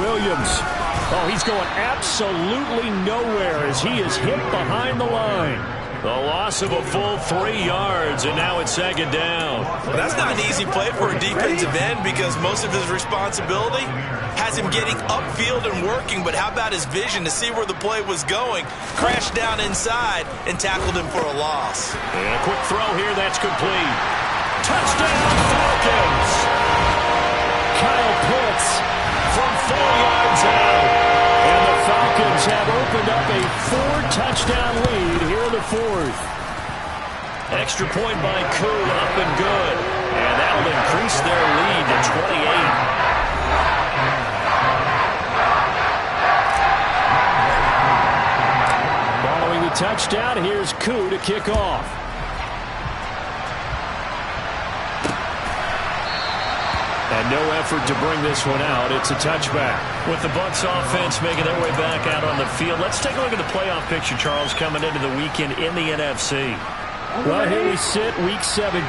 Williams. Oh, he's going absolutely nowhere as he is hit behind the line. The loss of a full 3 yards, and now it's 2nd down. Well, that's not an easy play for a defensive end because most of his responsibility has him getting upfield and working, but how about his vision to see where the play was going, crashed down inside, and tackled him for a loss. And a quick throw here, that's complete. Touchdown, Falcons! Kyle Pitts from 4 yards out. And the Falcons have opened up a 4-touchdown lead here in the 4th. Extra point by Koo, up and good. And that'll increase their lead to 28. Following the touchdown, here's Koo to kick off. And no effort to bring this one out. It's a touchback. With the Bucs offense making their way back out on the field, let's take a look at the playoff picture, Charles, coming into the weekend in the NFC. Well, here we sit, Week 17.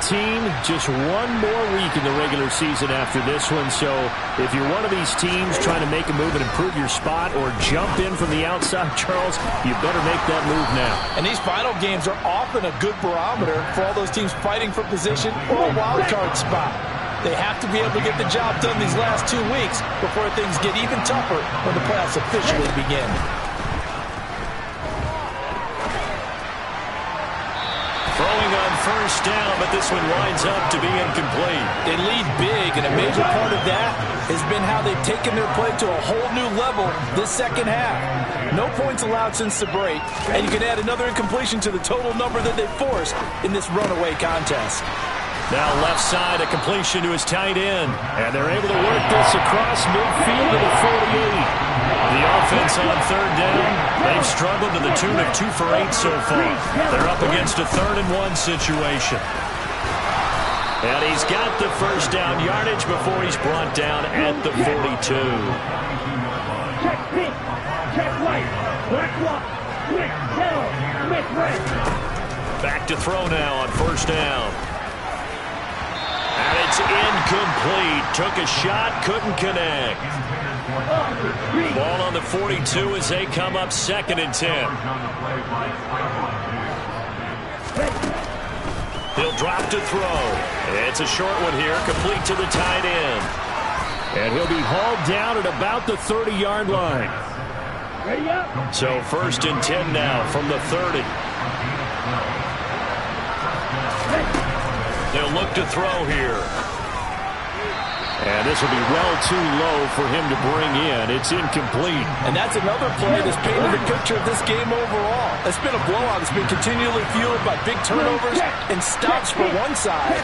Just one more week in the regular season after this one. So if you're one of these teams trying to make a move and improve your spot or jump in from the outside, Charles, you better make that move now. And these final games are often a good barometer for all those teams fighting for position or a wild card spot. They have to be able to get the job done these last 2 weeks before things get even tougher when the playoffs officially begin. Throwing on first down, but this one winds up to be incomplete. They lead big, and a major part of that has been how they've taken their play to a whole new level this second half. No points allowed since the break, and you can add another incompletion to the total number that they forced in this runaway contest. Now left side, a completion to his tight end. And they're able to work this across midfield to the 48. The offense on third down, they've struggled to the tune of 2 for 8 so far. They're up against a 3rd and 1 situation. And he's got the first down yardage before he's brought down at the 42. Check pink, check white, black walk, switch, yellow, switch red. Back to throw now on first down. And it's incomplete. Took a shot, couldn't connect. Ball on the 42 as they come up 2nd and 10. He'll drop to throw. It's a short one here, complete to the tight end. And he'll be hauled down at about the 30-yard line. So 1st and 10 now from the 30. They'll look to throw here. And this will be well too low for him to bring in. It's incomplete. And that's another play that's painted the picture of this game overall. It's been a blowout. It's been continually fueled by big turnovers and stops for one side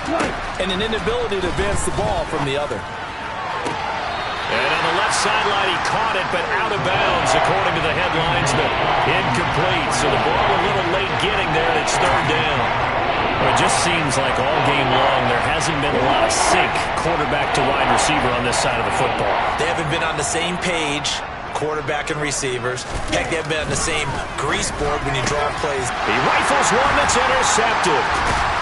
and an inability to advance the ball from the other. And on the left sideline, he caught it, but out of bounds, according to the headlines, but incomplete. So the ball a little late getting there, and it's 3rd down. Well, it just seems like all game long there hasn't been a lot of sync quarterback to wide receiver on this side of the football. They haven't been on the same page, quarterback and receivers. Heck, they haven't been on the same grease board when you draw plays. He rifles one that's intercepted.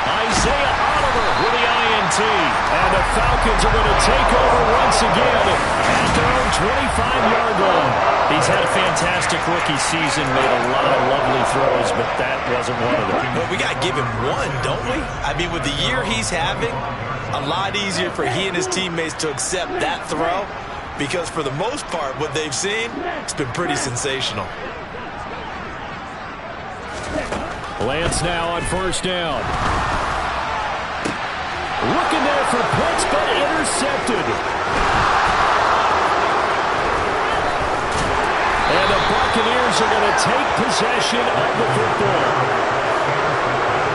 Isaiah Oliver with the INT. And the Falcons are going to take over once again at their own 25-yard line. He's had a fantastic rookie season, made a lot of lovely throws, but that wasn't one of them. Well, we got to give him one, don't we? I mean, with the year he's having, a lot easier for he and his teammates to accept that throw because for the most part, what they've seen, it's been pretty sensational. Lance now on first down. Looking there for Pitts, but intercepted. And the Buccaneers are going to take possession of the football.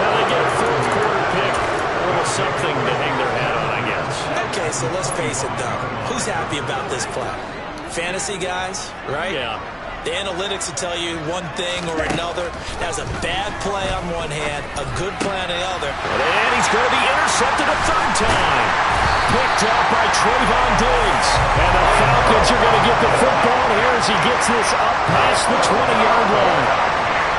Now they get a 4th quarter pick. A little something to hang their hat on, I guess. Okay, so let's face it, though. Who's happy about this play? Fantasy guys, right? Yeah. The analytics will tell you one thing or another. That's a bad play on one hand, a good play on the other. And he's going to be intercepted a 3rd time. Picked up by Trayvon Diggs. And the Falcons are going to get the football here as he gets this up past the 20-yard line.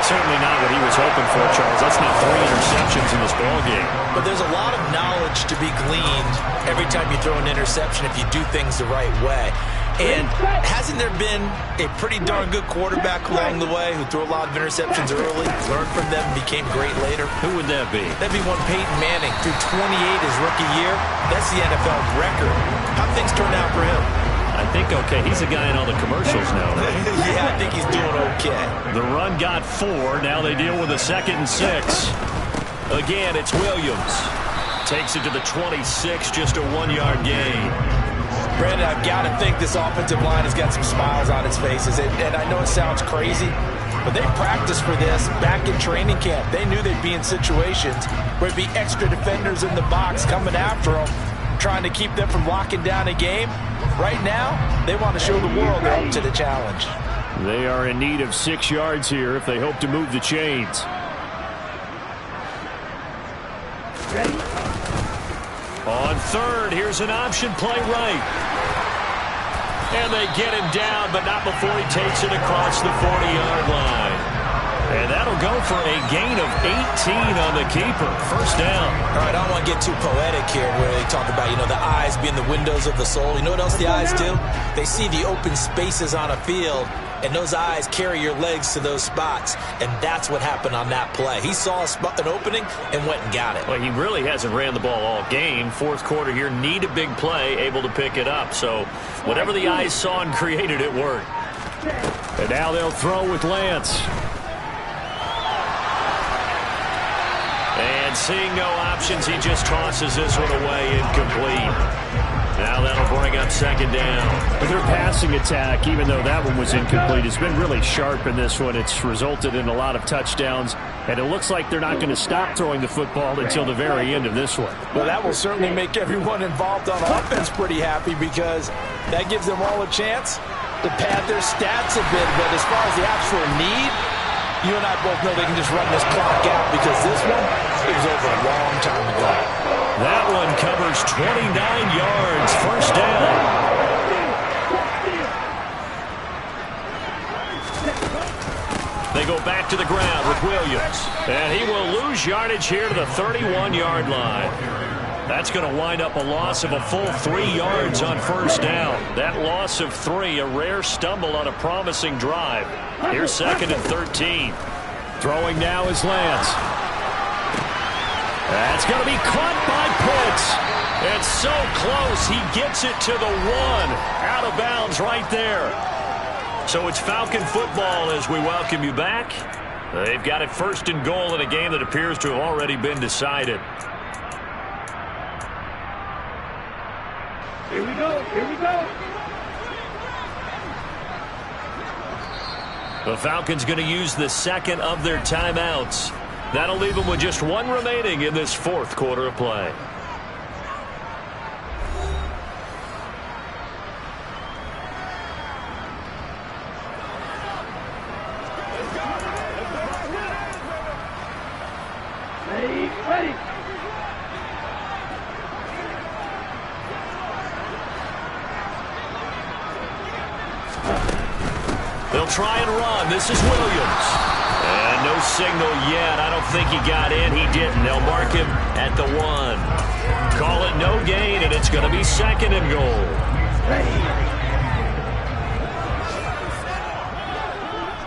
Certainly not what he was hoping for, Charles. That's now 3 interceptions in this ballgame. But there's a lot of knowledge to be gleaned every time you throw an interception if you do things the right way. And hasn't there been a pretty darn good quarterback along the way who threw a lot of interceptions early, learned from them, and became great later? Who would that be? That'd be one Peyton Manning. Threw 28 his rookie year. That's the NFL record. How things turned out for him? I think okay. He's a guy in all the commercials now. Yeah, I think he's doing okay. The run got 4. Now they deal with a 2nd and 6. Again, it's Williams. Takes it to the 26, just a 1-yard gain. Brandon, I've got to think this offensive line has got some smiles on its faces. And I know it sounds crazy, but they practiced for this back in training camp. They knew they'd be in situations where there'd be extra defenders in the box coming after them, trying to keep them from locking down a game. Right now, they want to show the world they're up to the challenge. They are in need of 6 yards here if they hope to move the chains. On 3rd, here's an option play right. And they get him down, but not before he takes it across the 40-yard line. And that'll go for a gain of 18 on the keeper. First down. All right, I don't want to get too poetic here where they talk about, the eyes being the windows of the soul. You know what else the eyes do? They see the open spaces on a field, and those eyes carry your legs to those spots. And that's what happened on that play. He saw an opening and went and got it. Well, he really hasn't ran the ball all game. 4th quarter here, need a big play, able to pick it up. So whatever the eyes saw and created, it worked. And now they'll throw with Lance. And seeing no options, he just tosses this one away, incomplete. Now that'll bring up 2nd down. But their passing attack, even though that one was incomplete, has been really sharp in this one. It's resulted in a lot of touchdowns, and it looks like they're not going to stop throwing the football until the very end of this one. Well, that will certainly make everyone involved on offense pretty happy because that gives them all a chance to pad their stats a bit. But as far as the actual need, you and I both know they can just run this clock out because this one is over a long time ago. That one covers 29 yards. First down. They go back to the ground with Williams. And he will lose yardage here to the 31-yard line. That's going to wind up a loss of a full 3 yards on first down. That loss of 3, a rare stumble on a promising drive. Here's 2nd and 13. Throwing now is Lance. That's going to be caught by Pitts. It's so close. He gets it to the 1. Out of bounds right there. So it's Falcon football as we welcome you back. They've got it 1st and goal in a game that appears to have already been decided. Here we go. Here we go. The Falcons going to use the 2nd of their timeouts. That'll leave them with just 1 remaining in this 4th quarter of play. Ready. They'll try and run. This is Williams. And no signal yet. I don't think he got in. He didn't. They'll mark him at the 1. Call it no gain, and it's going to be 2nd and goal. Ready.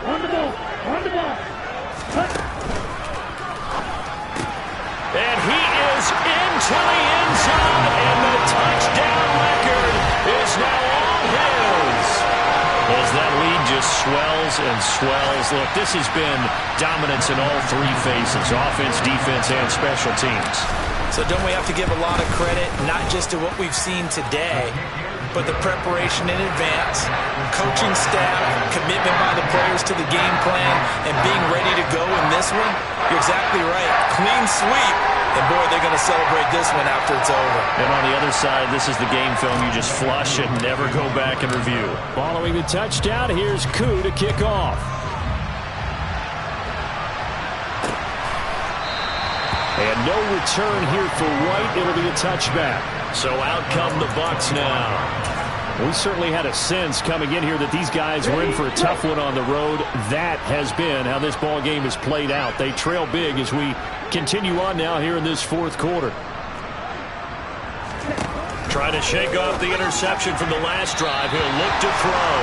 On the ball. On the ball. And he is into the end zone, and the touchdown record is now all his. As that lead just swells and swells. Look, this has been dominance in all 3 phases, offense, defense, and special teams. So don't we have to give a lot of credit, not just to what we've seen today, but the preparation in advance, coaching staff, commitment by the players to the game plan, and being ready to go in this one? You're exactly right. Clean sweep. And, boy, they're going to celebrate this one after it's over. And on the other side, this is the game film you just flush and never go back and review. Following the touchdown, here's Koo to kick off. And no return here for White. It'll be a touchback. So out come the Bucs now. We certainly had a sense coming in here that these guys were in for a tough one on the road. That has been how this ball game has played out. They trail big as we continue on now here in this 4th quarter. Trying to shake off the interception from the last drive. He'll look to throw.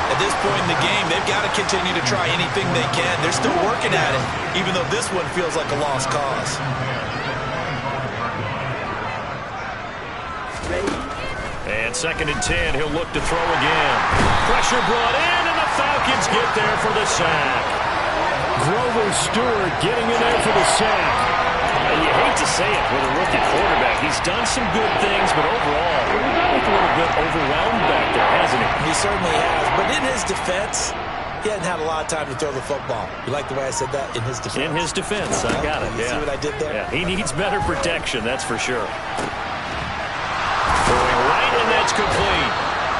At this point in the game, they've got to continue to try anything they can. They're still working at it, even though this one feels like a lost cause. And 2nd and 10, he'll look to throw again. Pressure brought in, and the Falcons get there for the sack. Grover Stewart getting in there for the sack. And you hate to say it with a rookie quarterback. He's done some good things, but overall, he's a little bit overwhelmed back there, hasn't he? He certainly has. But in his defense, he hadn't had a lot of time to throw the football. You like the way I said that? In his defense. In his defense. I got it, You see what I did there? Yeah, he needs better protection, that's for sure. Throwing right, and that's complete.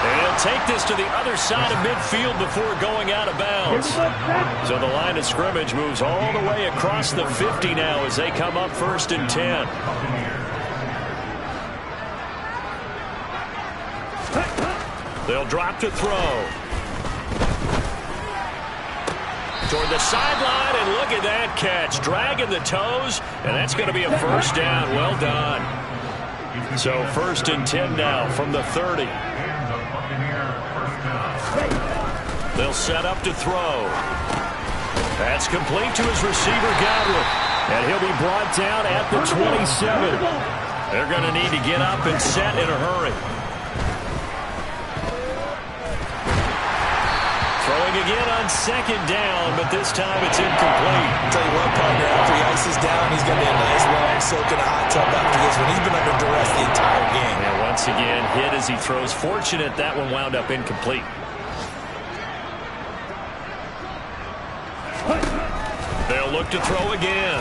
And he'll take this to the other side of midfield before going out of bounds. So the line of scrimmage moves all the way across the 50 now as they come up 1st and 10. They'll drop to throw. Toward the sideline, and look at that catch. Dragging the toes, and that's going to be a 1st down. Well done. So 1st and 10 now from the 30. They'll set up to throw. That's complete to his receiver, Godwin. And he'll be brought down at the 27. They're going to need to get up and set in a hurry. Throwing again on 2nd down, but this time it's incomplete. I'll tell you what, partner, after he ices down, he's going to be a nice long soak in a hot tub after this one. He's been under duress the entire game. And once again, hit as he throws. Fortunate that one wound up incomplete. They'll look to throw again.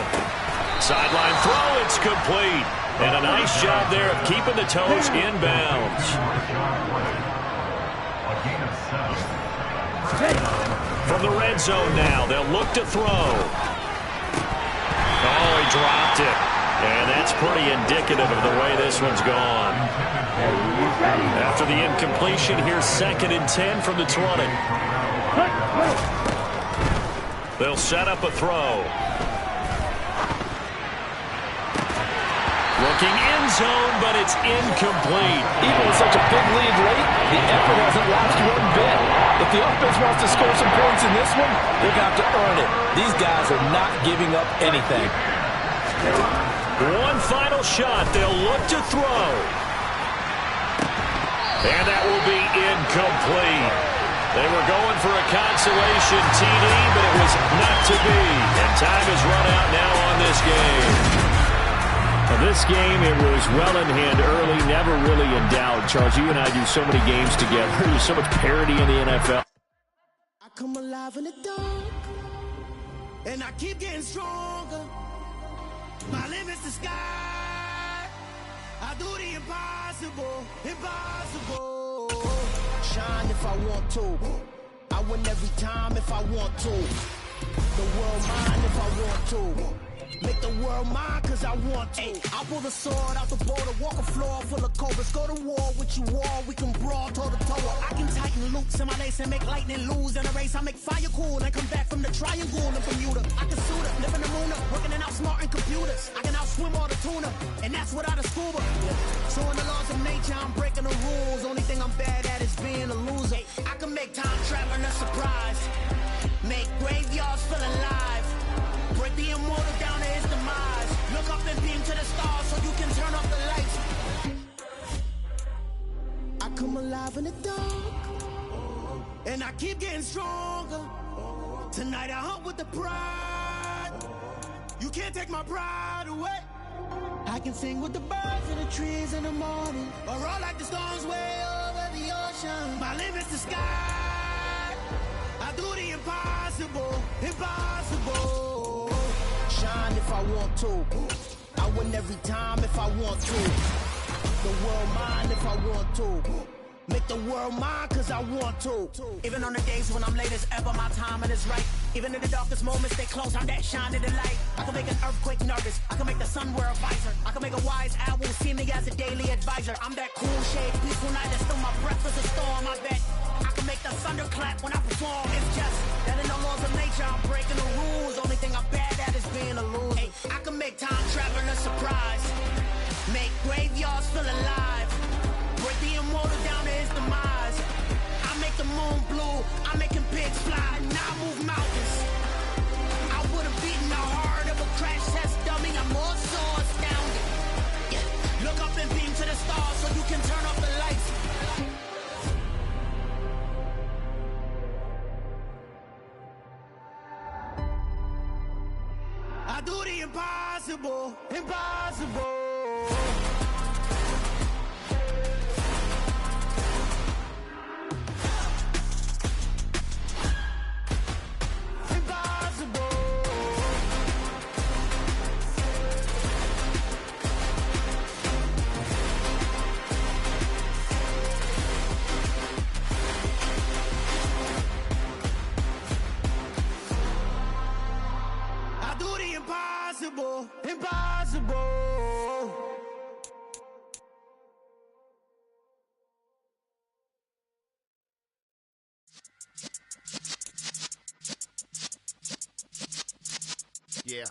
Sideline throw, it's complete. And a nice job there of keeping the toes in bounds. From the red zone now, they'll look to throw. Oh, he dropped it. And that's pretty indicative of the way this one's gone. After the incompletion, here's 2nd and 10 from the 20. They'll set up a throw. Looking end zone, but it's incomplete. Even with such a big lead late, the effort hasn't lapsed one bit. If the offense wants to score some points in this one, they're going to have to earn it. These guys are not giving up anything. One final shot. They'll look to throw. And that will be incomplete. They were going for a consolation TD, but it was not to be. And time is run out now on this game. This game, it was well in hand early, never really in doubt. Charles, you and I do so many games together. There's so much parity in the NFL. I come alive in the dark, and I keep getting stronger. My limit's the sky. I do the impossible, impossible. Shine if I want to. I win every time if I want to. The world mine if I want to. Make the world mine cause I want to. I pull the sword out the border, walk a floor full of cobras. Go to war with you all, we can brawl toe to toe. I can tighten loops in my lace and make lightning lose in a race. I make fire cool and come back from the triangle in Bermuda. I can suit up, live in the moon up, working and outsmarting computers. I can outswim all the tuna, and that's without a scuba. So in the laws of nature, I'm breaking the rules. Only thing I'm bad at is being a loser. I can make time traveling a surprise, make graveyards feel alive. Break the immortal down to his demise. Look up and beam to the stars so you can turn off the lights. I come alive in the dark, and I keep getting stronger. Tonight I hunt with the pride. You can't take my pride away. I can sing with the birds and the trees in the morning, or roll like the storms way over the ocean. My limit's the sky. I do the impossible, impossible. Shine if I want to. I win every time if I want to. The world mine if I want to. Make the world mine cause I want to. Even on the days when I'm late as ever, my timing is right. Even in the darkest moments, they close, I'm that shine in the light. I can make an earthquake nervous, I can make the sun wear a visor. I can make a wise owl see me as a daily advisor. I'm that cool shade, peaceful night that still my breath is a storm, I bet. I can make the thunder clap when I perform. It's just that in the laws of nature, I'm breaking the rules. Only thing I'm bad at is being a loser. Hey, I can make time traveling a surprise, make graveyards feel alive. Break the immortal down to his demise. I make the moon blue, I'm making pigs fly. Now I move mountains. I would have beaten the heart of a crash test dummy. I'm more so astounded. Yeah. Look up and beam to the stars so you can turn off the lights. I do the impossible, impossible. Impossible, impossible. Yeah.